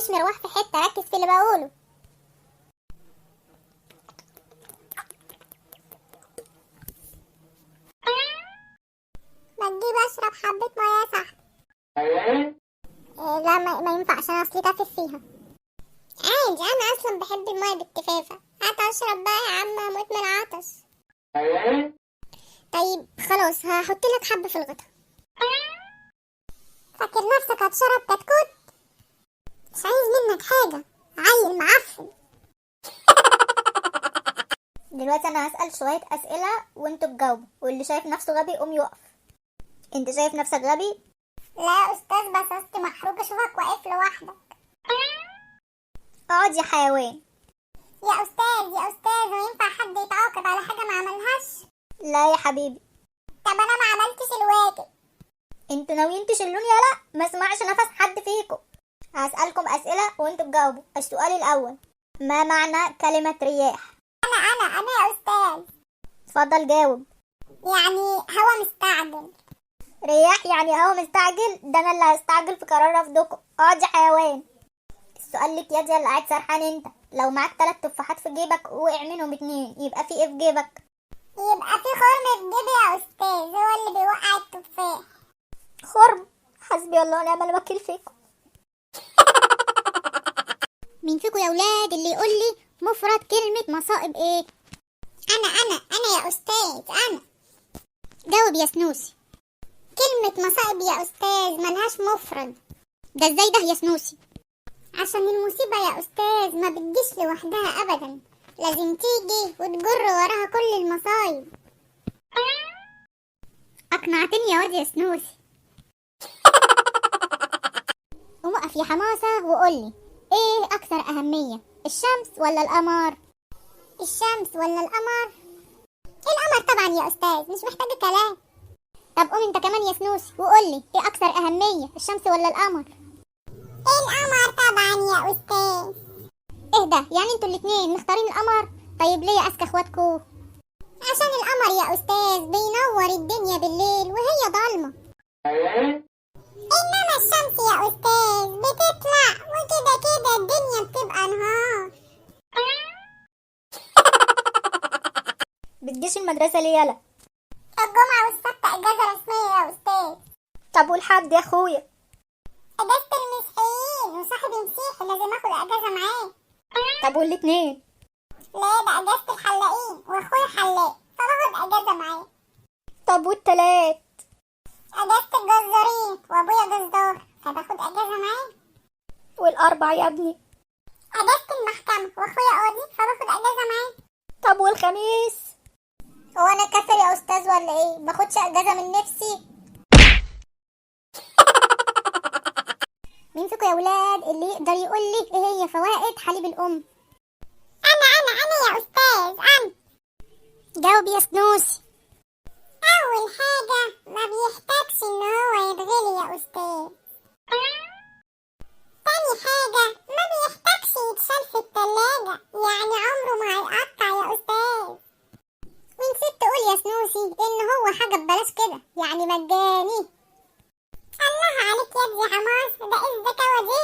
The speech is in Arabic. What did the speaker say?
تحطش مروح في حتة، ركز في اللي بقوله. ما تجيب اشرب حبة مية صح؟ لا ما ينفعش، انا اصلي تافه فيها. عادي، انا اصلا بحب المية بالتفافة. هات اشرب بقى يا عم، هموت من العطش. طيب خلاص، هحط لك حبة في الغطا. فاكر نفسك هتشرب كتكوت؟ مش عايز منك حاجة، عيل معفن. دلوقتي انا هسأل شوية اسئلة وانتوا تجاوبوا، واللي شايف نفسه غبي يقوم يقف. انت شايف نفسك غبي؟ لا يا استاذ، بس اصلي محروق اشوفك واقف لوحدك. اقعد يا حيوان. يا استاذ يا استاذ، وينفع حد يتعاقب على حاجة ما عملهاش؟ لا يا حبيبي. طب انا ما عملتش الواجب. انتوا ناويين تشلوني يالا؟ ما اسمعش نفس حد فيكم. هسألكم اسئلة وانتوا تجاوبوا. السؤال الاول، ما معنى كلمة رياح؟ انا يا استاذ. اتفضل جاوب. يعني هوا مستعجل. رياح يعني هوا مستعجل؟ ده انا اللي هستعجل في قرار رفضكم. اقعد يا حيوان. السؤال لك يا دي اللي قاعد سرحان انت. لو معاك 3 تفاحات في جيبك وقع منهم 2، يبقى في ايه في جيبك؟ يبقى في خرم في جيبي يا استاذ، هو اللي بيوقع التفاح. خرم؟ حسبي الله ونعم الوكيل فيكم. مين فيكم يا ولاد اللي يقول لي مفرد كلمة مصائب ايه؟ انا يا استاذ، انا. جاوب يا سنوسي. كلمة مصائب يا استاذ ملهاش مفرد. ده ازاي ده يا سنوسي؟ عشان المصيبة يا استاذ ما بتجيش لوحدها ابدا، لازم تيجي وتجر وراها كل المصايب. اقنعتني يا واد يا سنوسي. قوم اقف يا حماسة وقولي، ايه اكثر اهمية، الشمس ولا القمر؟ الشمس ولا القمر؟ القمر طبعا يا استاذ، مش محتاجة كلام. طب قوم انت كمان يا سنوسي وقولي، ايه اكثر اهمية، الشمس ولا القمر؟ القمر طبعا يا استاذ. ايه ده، يعني انتوا الاتنين مختارين القمر؟ طيب ليه يا اذكى اخواتكوا؟ عشان القمر يا استاذ بينور الدنيا بالليل وهي ضلمة، انما الشمس يا استاذ بتطلع وكده كده الدنيا بتبقى نهار. بتجيش المدرسة ليه يالا؟ الجمعة والسبت اجازة رسمية يا استاذ. طب والحد يا اخويا؟ اجازة المسيحيين، وصاحبي مسيحي لازم اخد اجازة معاه. طب والاتنين؟ لا، ده اجازة الحلاقين واخويا حلاق فباخد اجازة معاه. طب والتلات؟ اجازة الجزارين وابويا جزار فباخد اجازة معاه. والاربع يا ابني؟ اجازة المحكمة واخويا قاضي فباخد اجازة معاه. طب والخميس؟ هو انا كسل يا استاذ ولا ايه؟ باخدش اجازة من نفسي. مين فيكم يا ولاد اللي يقدر يقول لي ايه هي فوائد حليب الام؟ انا يا استاذ، انا. جاوب يا سنوسي. اول حاجة ما بيحتاجش ان هو يتغلي يا استاذ. تاني حاجة ما بيحتاجش يتشال في التلاجة، يعني عمره ما هيقطع يا استاذ. ونسيت تقول يا سنوسي ان هو حاجة ببلاش كده، يعني مجاني. الله عليك يا ابني حماس، ده ايه الذكاوة دي؟